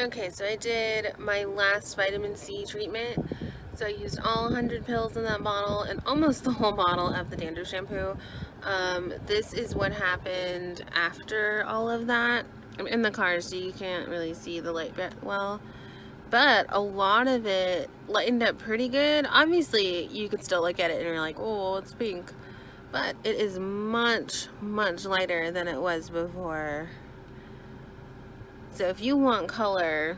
Okay, so I did my last vitamin C treatment. So I used all 100 pills in that bottle and almost the whole bottle of the dandruff shampoo. This is what happened after all of that. I'm in the car, so you can't really see the light well. But a lot of it lightened up pretty good. Obviously, you could still look at it and you're like, oh, it's pink. But it is much, much lighter than it was before. So if you want color,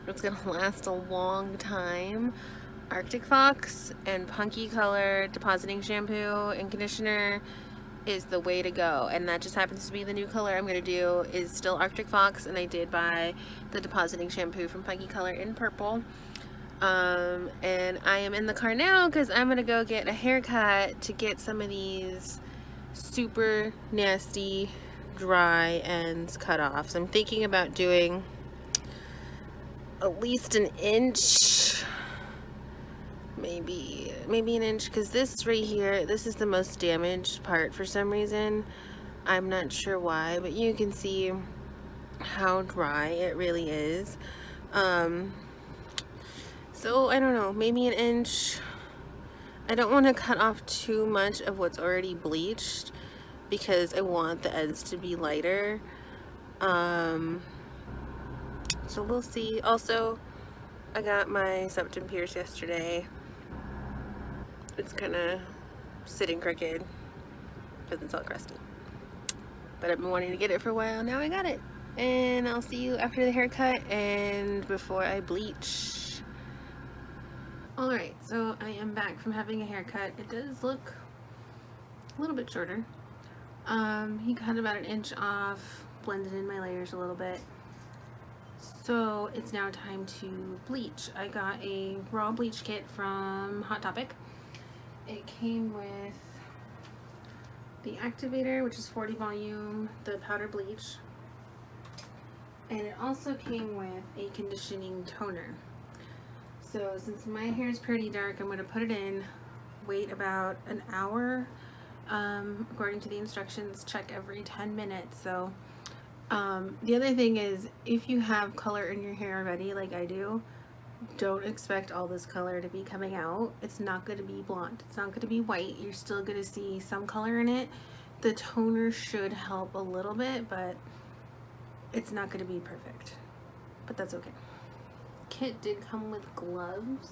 it's going to last a long time. Arctic Fox and Punky Color Depositing Shampoo and Conditioner is the way to go. And that just happens to be the new color I'm going to do is still Arctic Fox. And I did buy the Depositing Shampoo from Punky Color in purple. And I am in the car now because I'm going to go get a haircut to get some of these super nasty dry ends cut off. So I'm thinking about doing at least an inch, maybe an inch, because this right here, this is the most damaged part for some reason. I'm not sure why, but you can see how dry it really is. So I don't know, maybe an inch. I don't want to cut off too much of what's already bleached because I want the ends to be lighter. So we'll see. Also, I got my septum pierced yesterday. It's kind of sitting crooked because it's all crusty. But I've been wanting to get it for a while. Now I got it. And I'll see you after the haircut and before I bleach. Alright, so I am back from having a haircut. It does look a little bit shorter. He cut about an inch off, blended in my layers a little bit. So it's now time to bleach. I got a raw bleach kit from Hot Topic. It came with the activator, which is 40 volume, the powder bleach, and it also came with a conditioning toner. So since my hair is pretty dark, I'm going to put it in, wait about an hour, according to the instructions, check every 10 minutes. So the other thing is, if you have color in your hair already, like I do, don't expect all this color to be coming out. It's not going to be blonde. It's not going to be white. You're still going to see some color in it. The toner should help a little bit, but it's not going to be perfect. But that's okay. Kit did come with gloves.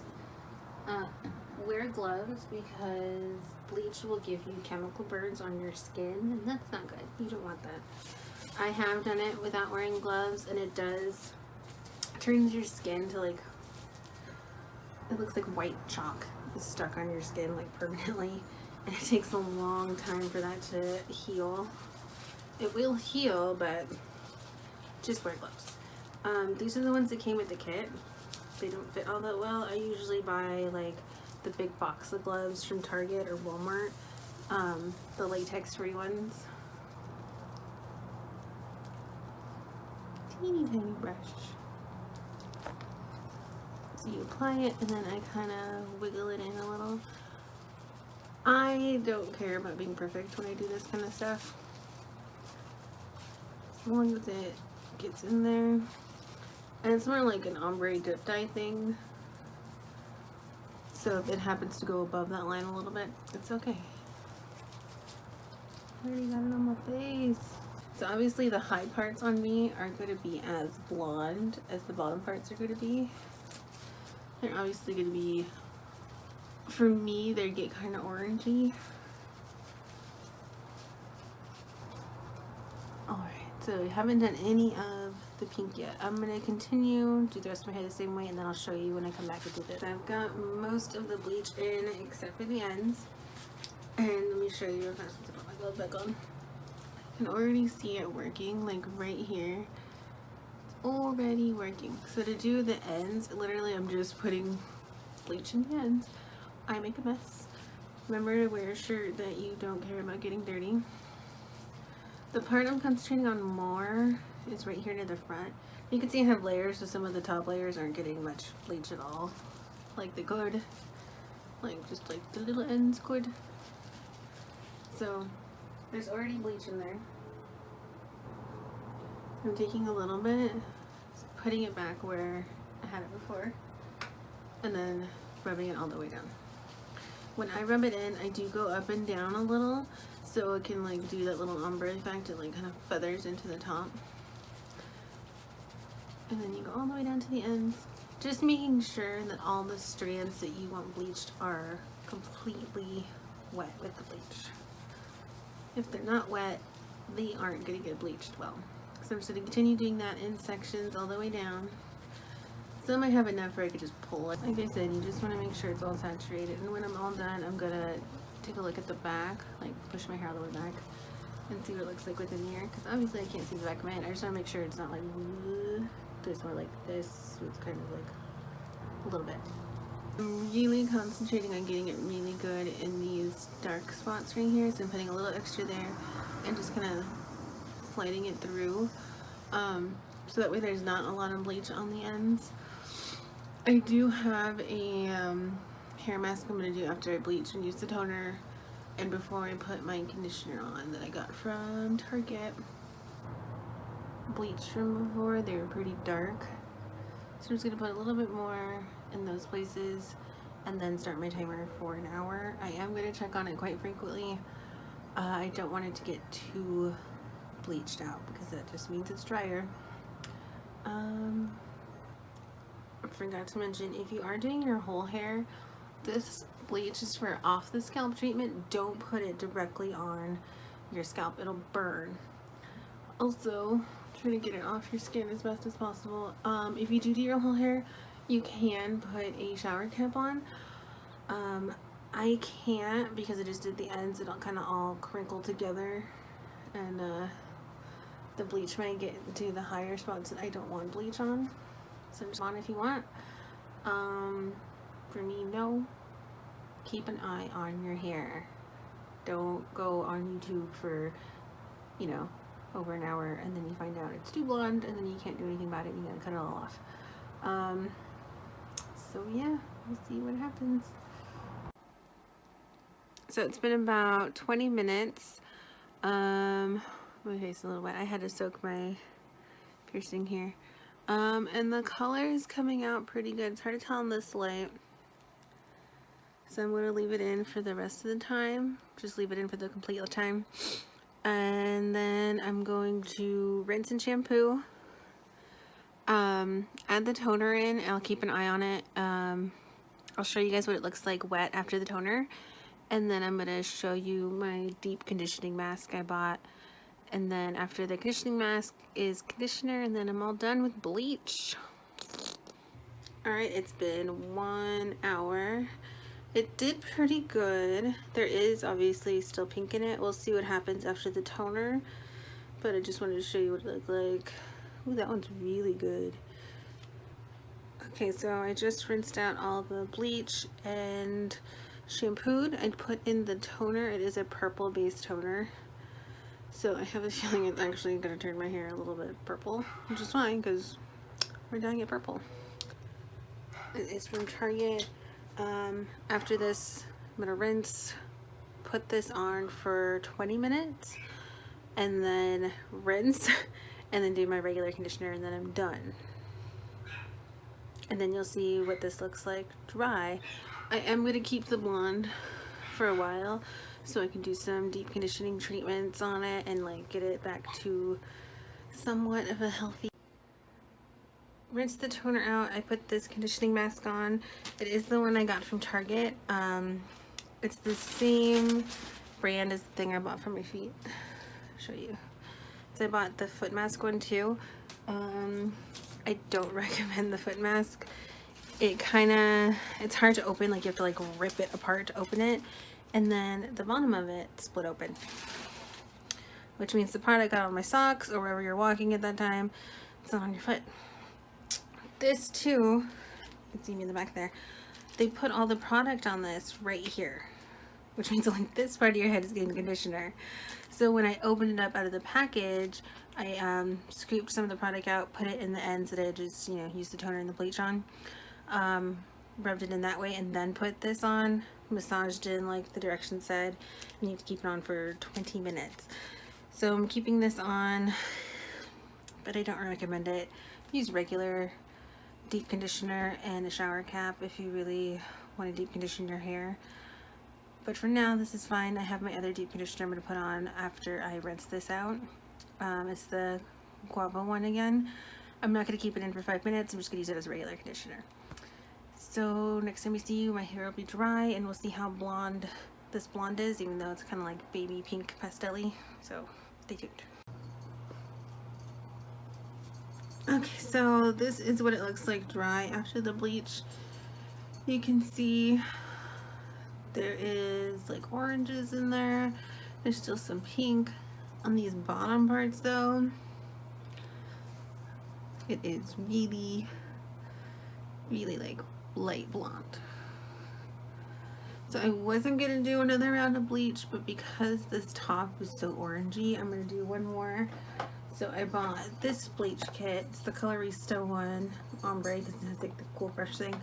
Wear gloves because bleach will give you chemical burns on your skin, and that's not good. You don't want that. I have done it without wearing gloves, and it does turns your skin to like, it looks like white chalk is stuck on your skin like permanently, and it takes a long time for that to heal. It will heal, but just wear gloves. These are the ones that came with the kit. They don't fit all that well. I usually buy like the big box of gloves from Target or Walmart, the latex free ones. Teeny tiny brush. So you apply it and then I kind of wiggle it in a little. I don't care about being perfect when I do this kind of stuff. As long as it gets in there. And it's more like an ombre dip dye thing. So if it happens to go above that line a little bit, it's okay. I already got it on my face. So obviously the high parts on me are going to be as blonde as the bottom parts are going to be. They're obviously going to be, for me, they get kind of orangey. Alright, so I haven't done any of the pink yet. I'm going to continue, do the rest of my hair the same way, and then I'll show you when I come back and do this. I've got most of the bleach in except for the ends. And let me show you if I have to put my glove back on. I can already see it working, like right here. It's already working. So to do the ends, literally I'm just putting bleach in the ends. I make a mess. Remember to wear a shirt that you don't care about getting dirty. The part I'm concentrating on more is right here near the front. You can see I have layers, so some of the top layers aren't getting much bleach at all. Like the could. Like just like the little ends could. So there's already bleach in there. I'm taking a little bit, just putting it back where I had it before, and then rubbing it all the way down. When I rub it in, I do go up and down a little so it can like do that little ombre effect. It like kind of feathers into the top. And then you go all the way down to the ends, just making sure that all the strands that you want bleached are completely wet with the bleach. If they're not wet, they aren't going to get bleached well. So I'm just going to continue doing that in sections all the way down. Some I have enough where I could just pull it. Like I said, you just want to make sure it's all saturated. And when I'm all done, I'm going to take a look at the back, like push my hair all the way back and see what it looks like within here. Because obviously I can't see the back of my head. I just want to make sure it's not like, there's more like this with kind of like a little bit. I'm really concentrating on getting it really good in these dark spots right here. So I'm putting a little extra there and just kind of sliding it through. So that way there's not a lot of bleach on the ends. I do have a hair mask I'm going to do after I bleach and use the toner and before I put my conditioner on that I got from Target. Bleach from before, they were pretty dark. So I'm just going to put a little bit more in those places and then start my timer for an hour. I am going to check on it quite frequently. I don't want it to get too bleached out because that just means it's drier. I forgot to mention, if you are doing your whole hair, this bleach is for off the scalp treatment. Don't put it directly on your scalp, it'll burn. Also, try to get it off your skin as best as possible. If you do your whole hair, you can put a shower cap on. I can't because I just did the ends. It'll kind of all crinkle together and the bleach might get to the higher spots that I don't want bleach on. So just on if you want. For me, no. Keep an eye on your hair. Don't go on YouTube for, you know, over an hour and then you find out it's too blonde and then you can't do anything about it and you gotta cut it all off. So yeah, we'll see what happens. So it's been about 20 minutes. My face is a little wet. I had to soak my piercing here. And the color is coming out pretty good. It's hard to tell in this light. So I'm going to leave it in for the rest of the time. Just leave it in for the complete time. And then I'm going to rinse and shampoo. Add the toner in. I'll keep an eye on it. I'll show you guys what it looks like wet after the toner. And then I'm going to show you my deep conditioning mask I bought. And then after the conditioning mask is conditioner, and then I'm all done with bleach. Alright, it's been 1 hour. It did pretty good. There is obviously still pink in it. We'll see what happens after the toner. But I just wanted to show you what it looked like. Ooh, that one's really good. Okay, so I just rinsed out all the bleach and shampooed. I put in the toner. It is a purple based toner. So I have a feeling it's actually going to turn my hair a little bit purple, which is fine because we're dyeing it purple. It's from Target. After this, I'm going to rinse, put this on for 20 minutes, and then rinse, and then do my regular conditioner, and then I'm done. And then you'll see what this looks like dry. I am going to keep the blonde for a while, so I can do some deep conditioning treatments on it and like get it back to somewhat of a healthy. Rinse the toner out. I put this conditioning mask on. It is the one I got from Target. It's the same brand as the thing I bought for my feet. I'll show you. So I bought the foot mask one too. I don't recommend the foot mask. It's hard to open, like you have to like rip it apart to open it. And then the bottom of it split open, which means the part I got on my socks or wherever you're walking at that time, it's not on your foot. This too, you can see me in the back there, they put all the product on this right here, which means like this part of your head is getting conditioner. So when I opened it up out of the package, I scooped some of the product out, put it in the ends that I just, you know, used the toner and the bleach on, rubbed it in that way, and then put this on. Massaged in like the directions said. You need to keep it on for 20 minutes. So I'm keeping this on but I don't recommend it. Use regular deep conditioner and a shower cap if you really want to deep condition your hair. But for now, this is fine. I have my other deep conditioner I'm going to put on after I rinse this out. It's the guava one again. I'm not going to keep it in for 5 minutes. I'm just going to use it as a regular conditioner. So next time we see you, my hair will be dry, and we'll see how blonde this blonde is, even though it's kind of like baby pink pastel-y. So stay tuned. Okay, so this is what it looks like dry after the bleach. You can see there is like oranges in there. There's still some pink on these bottom parts though. It is really, really like light blonde. So I wasn't gonna do another round of bleach, but because this top is so orangey, I'm gonna do one more. So I bought this bleach kit. It's the Colorista one, ombre, because it has like the cool brush thing.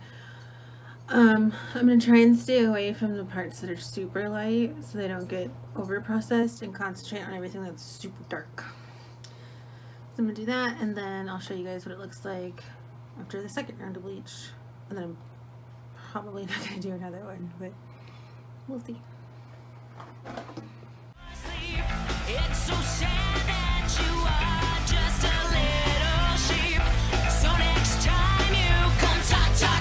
I'm gonna try and stay away from the parts that are super light so they don't get over processed, and concentrate on everything that's super dark. So I'm gonna do that, and then I'll show you guys what it looks like after the second round of bleach. And then I'm probably not gonna do another one, but we'll see. It's so sad that you are just a little sheep. So next time you come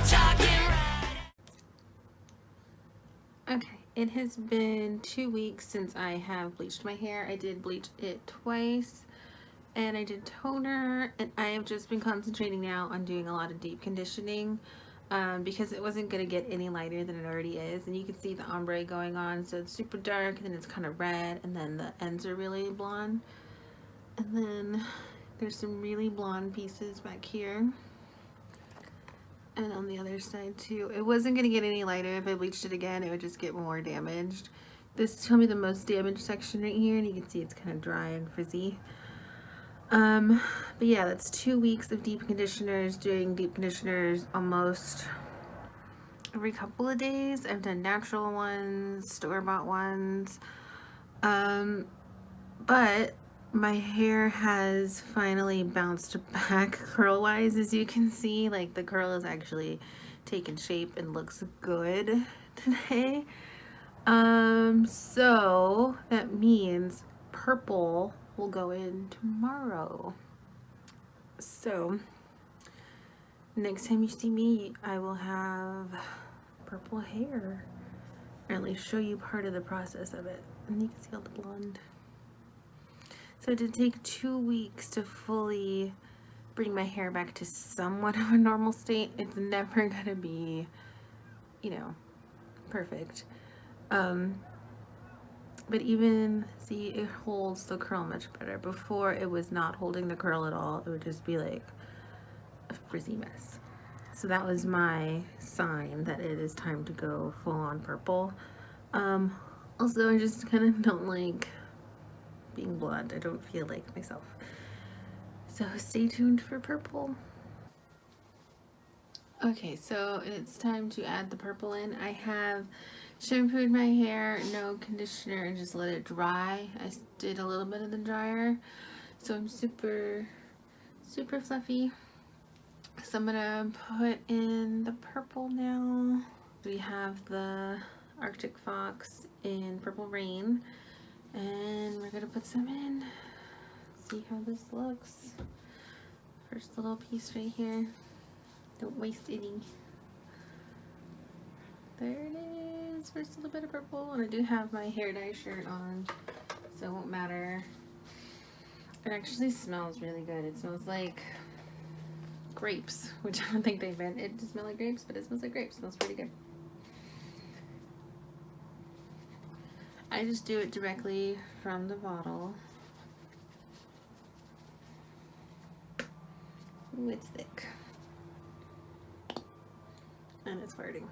talking right. Okay, it has been 2 weeks since I have bleached my hair. I did bleach it twice, and I did toner, and I have just been concentrating now on doing a lot of deep conditioning. Because it wasn't going to get any lighter than it already is, and you can see the ombre going on, so it's super dark, and then it's kind of red, and then the ends are really blonde, and then there's some really blonde pieces back here, and on the other side too. It wasn't going to get any lighter. If I bleached it again, it would just get more damaged. This is probably the most damaged section right here, and you can see it's kind of dry and frizzy. But yeah, that's 2 weeks of deep conditioners, doing deep conditioners almost every couple of days. I've done natural ones, store-bought ones, but my hair has finally bounced back curl-wise, as you can see. Like, the curl is actually taken shape and looks good today. So that means purple will go in tomorrow. So next time you see me, I will have purple hair, or at least show you part of the process of it, and you can see all the blonde. So it did take 2 weeks to fully bring my hair back to somewhat of a normal state. It's never gonna be, you know, perfect. But even, see, it holds the curl much better. Before, it was not holding the curl at all. It would just be like a frizzy mess. So that was my sign that it is time to go full on purple. Also, I just kind of don't like being blonde. I don't feel like myself. So stay tuned for purple. Okay, so it's time to add the purple in. I have shampooed my hair, no conditioner, and just let it dry. I did a little bit of the dryer, so I'm super fluffy. So I'm gonna put in the purple now. We have the Arctic Fox in Purple Rain, and we're gonna put some in. See how this looks. First little piece right here. Don't waste any. There it is. First little bit of purple. And I do have my hair dye shirt on, so it won't matter. It actually smells really good. It smells like grapes, which I don't think they meant it to smell like grapes, but it smells like grapes. It smells pretty good. I just do it directly from the bottle. Ooh, it's thick. And it's farting.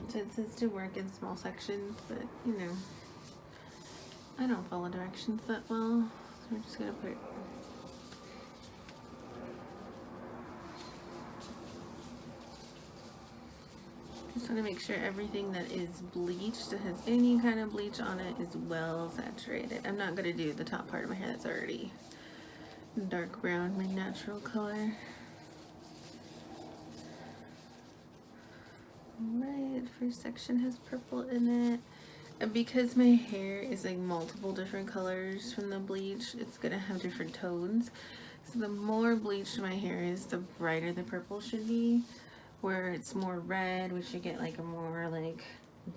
So it says to work in small sections, but you know, I don't follow directions that well, so we're just gonna put Just want to make sure everything that is bleached, that has any kind of bleach on it, is well saturated. I'm not going to do the top part of my hair that's already dark brown, my natural color. Alright, first section has purple in it. And because my hair is like multiple different colors from the bleach, it's gonna have different tones. So the more bleached my hair is, the brighter the purple should be. Where it's more red, we should get like a more like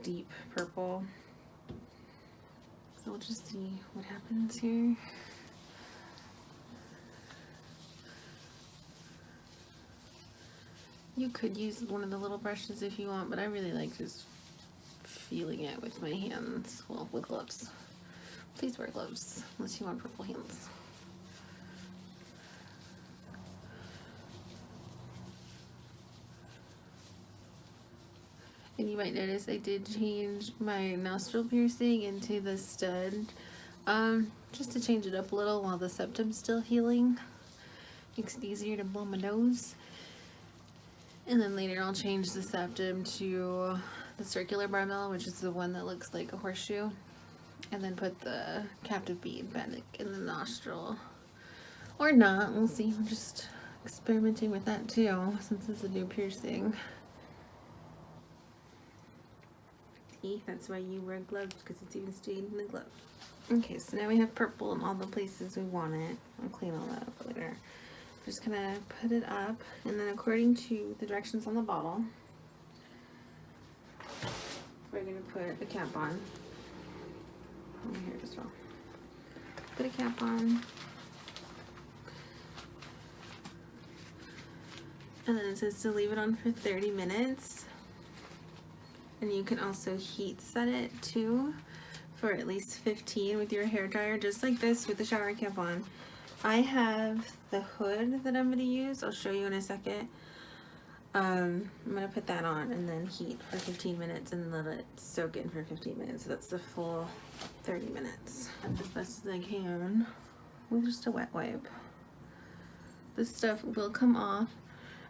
deep purple. So we'll just see what happens here. You could use one of the little brushes if you want, but I really like just feeling it with my hands. Well, with gloves. Please wear gloves unless you want purple hands. And you might notice I did change my nostril piercing into the stud, just to change it up a little while the septum's still healing. Makes it easier to blow my nose. And then later I'll change the septum to the circular barbell, which is the one that looks like a horseshoe. And then put the captive bead back in the nostril. Or not, we'll see. I'm just experimenting with that too, since it's a new piercing. See, that's why you wear gloves, because it's even stained in the glove. Okay, so now we have purple in all the places we want it. I'll clean all that up later. Just gonna put it up, and then according to the directions on the bottle, we're gonna put a cap on. Oh, my hair is wrong. Put a cap on. And then it says to leave it on for 30 minutes. And you can also heat set it too for at least 15 with your hair dryer, just like this with the shower cap on. I have the hood that I'm going to use. I'll show you in a second. I'm going to put that on and then heat for 15 minutes and let it soak in for 15 minutes. So that's the full 30 minutes. As best as I can with just a wet wipe. This stuff will come off.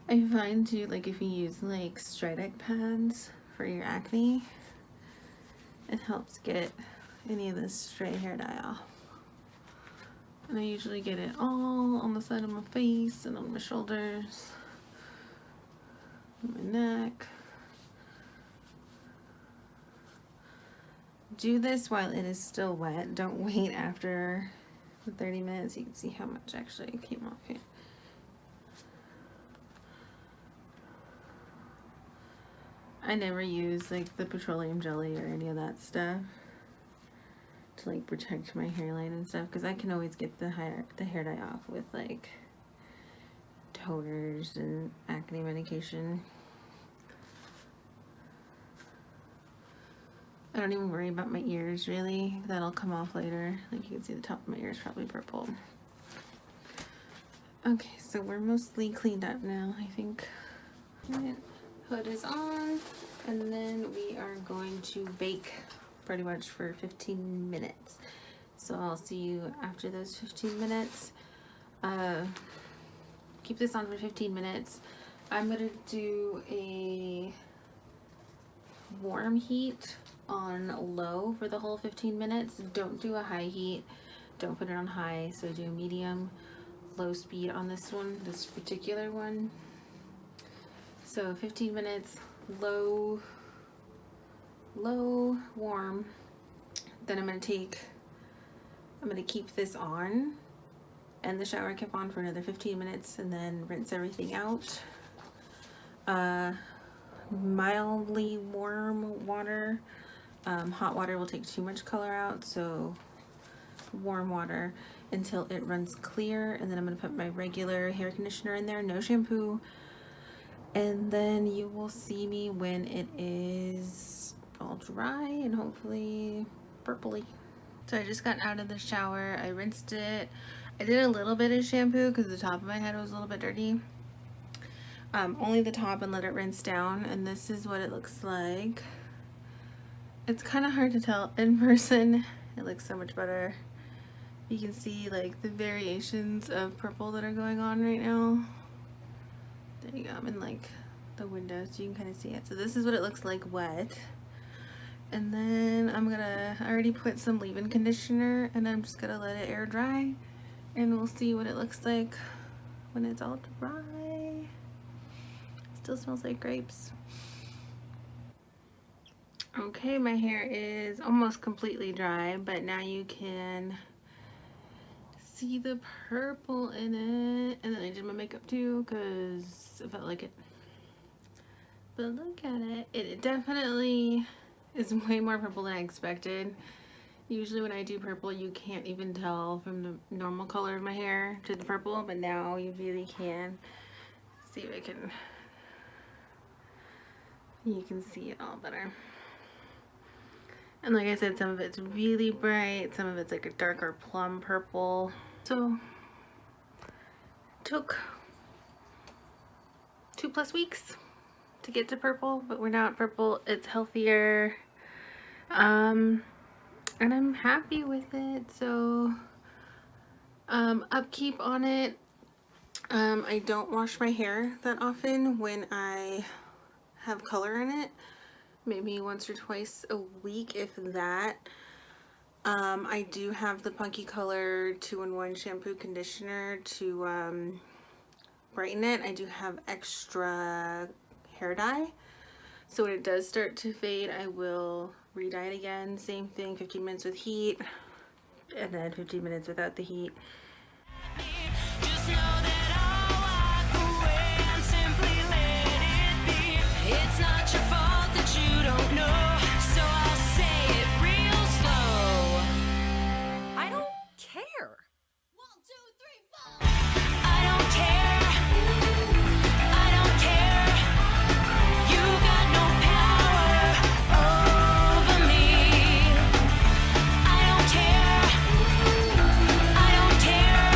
I find too, like if you use like Stridex pads for your acne, it helps get any of this stray hair dye off. And I usually get it all on the side of my face and on my shoulders, my neck. Do this while it is still wet. Don't wait after the 30 minutes. You can see how much actually came off here. I never use like the petroleum jelly or any of that stuff to like protect my hairline and stuff, because I can always get the hair dye off with like toners and acne medication. I don't even worry about my ears really. That'll come off later. Like you can see the top of my ear is probably purple. Okay, so we're mostly cleaned up now, I think. Right. Hood is on, and then we are going to bake pretty much for 15 minutes. So I'll see you after those 15 minutes. Keep this on for 15 minutes. I'm gonna do a warm heat on low for the whole 15 minutes. Don't do a high heat. Don't put it on high. So do medium, low speed on this one, this particular one. So 15 minutes, low, warm. Then I'm gonna keep this on and the shower cap on for another 15 minutes and then rinse everything out. Mildly warm water. Hot water will take too much color out, so warm water until it runs clear. And then I'm gonna put my regular hair conditioner in there, no shampoo. And then you will see me when it is all dry and hopefully purpley. So I just got out of the shower. I rinsed it. I did a little bit of shampoo because the top of my head was a little bit dirty. Only the top, and let it rinse down. And this is what it looks like. It's kind of hard to tell in person. It looks so much better. You can see like the variations of purple that are going on right now. There you go. I'm in like the window so you can kind of see it. So this is what it looks like wet. And then I already put some leave-in conditioner, and I'm just gonna let it air dry, and we'll see what it looks like when it's all dry. Still smells like grapes. Okay, my hair is almost completely dry, but now you can see the purple in it. And then I did my makeup too because I felt like it. But look at it. It definitely is way more purple than I expected. Usually when I do purple, you can't even tell from the normal color of my hair to the purple, but now you really can. See if I can, you can see it all better. And like I said, some of it's really bright, some of it's like a darker plum purple. So it took 2+ weeks to get to purple, but we're not purple. It's healthier. And I'm happy with it. So upkeep on it. I don't wash my hair that often when I have color in it. Maybe once or twice a week, if that. I do have the Punky Color 2-in-1 shampoo conditioner to brighten it. I do have extra hair dye, so when it does start to fade, I will re-dye it again. Same thing, 15 minutes with heat, and then 15 minutes without the heat. It's not your fault that you don't know, so I'll say it real slow. I don't care. 1, 2, 3, 4. I don't care. I don't care. You got no power over me. I don't care. I don't care.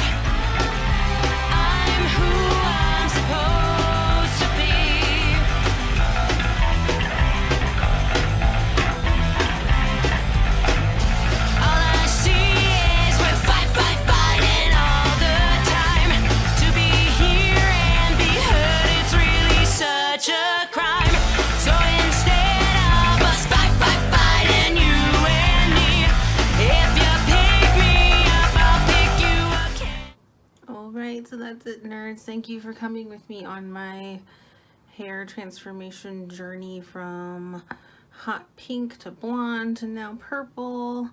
I'm who I'm supposed to be. So that's it, nerds. Thank you for coming with me on my hair transformation journey from hot pink to blonde to now purple.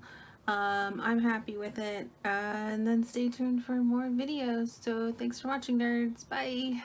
I'm happy with it, and then stay tuned for more videos. So thanks for watching, nerds. Bye.